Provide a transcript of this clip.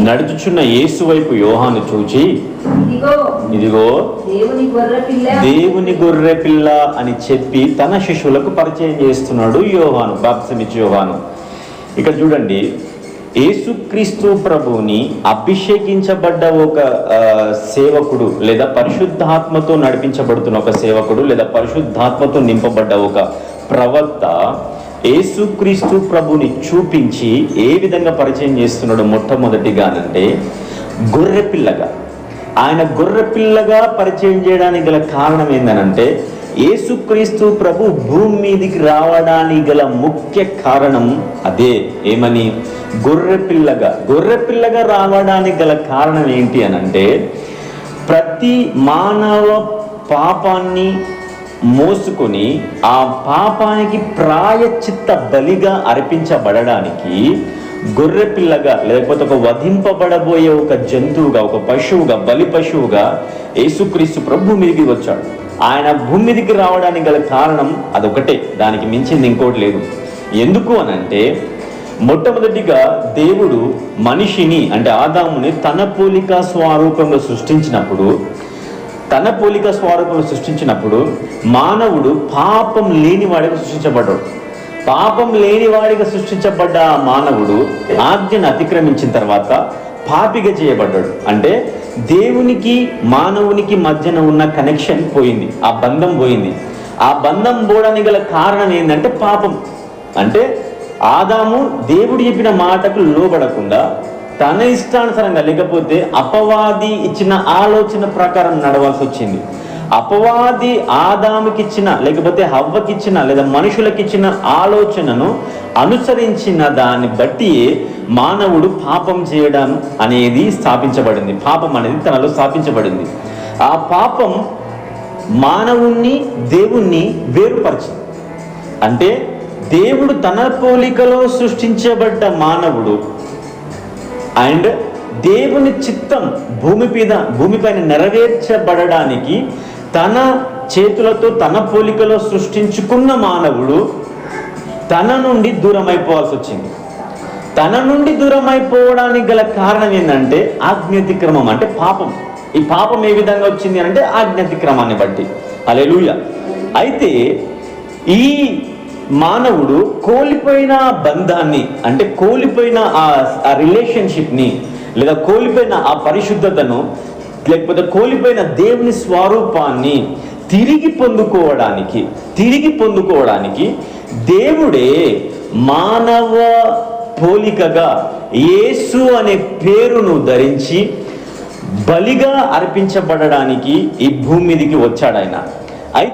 నడుచుచున్న యేసు వైపు యోహాను చూచి, ఇదిగో దేవుని గొర్రె పిల్ల అని చెప్పి తన శిష్యులకు పరిచయం చేస్తున్నాడు యోహాను, బాప్తిసమిచ్చే యోహాను. ఇక్కడ చూడండి, యేసుక్రీస్తు ప్రభువుని అభిషేకించబడ్డ ఒక సేవకుడు, లేదా పరిశుద్ధాత్మతో నడిపించబడుతున్న ఒక సేవకుడు, లేదా పరిశుద్ధాత్మతో నింపబడ్డ ఒక ప్రవక్త యేసుక్రీస్తు ప్రభుని చూపించి ఏ విధంగా పరిచయం చేస్తున్నాడు మొట్టమొదటిగానంటే గొర్రెపిల్లగా. ఆయన గొర్రెపిల్లగా పరిచయం చేయడానికి గల కారణం ఏందనంటే, యేసుక్రీస్తు ప్రభు భూమి మీదికి రావడానికి గల ముఖ్య కారణం అదే. ఏమని? గొర్రెపిల్లగా రావడానికి గల కారణం ఏంటి అనంటే, ప్రతి మానవ పాపాన్ని మోసుకొని ఆ పాపానికి ప్రాయశ్చిత్త బలిగా అర్పించబడడానికి గొర్రెపిల్లగా, లేకపోతే ఒక వధింపబడబోయే ఒక జంతువుగా, ఒక పశువుగా, బలి పశువుగా యేసుక్రీస్తు ప్రభు మీదికి వచ్చాడు. ఆయన భూమి మీదికి రావడానికి గల కారణం అదొకటే, దానికి మించింది ఇంకోటి లేదు. ఎందుకు అనంటే, మొట్టమొదటిగా దేవుడు మనిషిని, అంటే ఆదాముని తన పోలిక స్వరూపంలో సృష్టించినప్పుడు మానవుడు పాపం లేనివాడిగా సృష్టించబడ్డాడు. పాపం లేనివాడిగా సృష్టించబడ్డ మానవుడు ఆజ్ఞను అతిక్రమించిన తర్వాత పాపిగా చేయబడ్డాడు. అంటే దేవునికి మానవునికి మధ్యన ఉన్న కనెక్షన్ పోయింది, ఆ బంధం పోయింది. ఆ బంధం పోవడానికి గల కారణం ఏంటంటే పాపం. అంటే ఆదాము దేవుడు చెప్పిన మాటకు లోబడకుండా తన ఇష్టానుసారంగా, లేకపోతే అపవాది ఇచ్చిన ఆలోచన ప్రకారం నడవాల్సి వచ్చింది. అపవాది ఆదాముకిచ్చిన, లేకపోతే హవ్వకిచ్చిన, లేదా మనుషులకిచ్చిన ఆలోచనను అనుసరించిన దాన్ని బట్టి మానవుడు పాపం చేయడం అనేది స్థాపించబడింది. పాపం అనేది తనలో స్థాపించబడింది. ఆ పాపం మానవుణ్ణి దేవుణ్ణి వేరుపరిచింది. అంటే దేవుడు తన పోలికలో సృష్టించబడ్డ మానవుడు అండ్ దేవుని చిత్తం భూమిపైన నెరవేర్చబడడానికి తన చేతులతో తన పోలికలో సృష్టించుకున్న మానవుడు తన నుండి దూరం అయిపోవాల్సి వచ్చింది. తన నుండి దూరం అయిపోవడానికి గల కారణం ఏంటంటే ఆజ్ఞాతిక్రమం, అంటే పాపం. ఈ పాపం ఏ విధంగా వచ్చింది అంటే ఆజ్ఞాతిక్రమాన్ని బట్టి. హల్లెలూయా. అయితే ఈ మానవుడు కోల్పోయిన బంధాన్ని, అంటే కోల్పోయిన ఆ రిలేషన్షిప్ని, లేదా కోల్పోయిన ఆ పరిశుద్ధతను, లేకపోతే కోల్పోయిన దేవుని స్వరూపాన్ని తిరిగి పొందుకోవడానికి దేవుడే మానవ పోలికగా యేసు అనే పేరును ధరించి బలిగా అర్పించబడడానికి ఈ భూమి మీదికి వచ్చాడు ఆయన.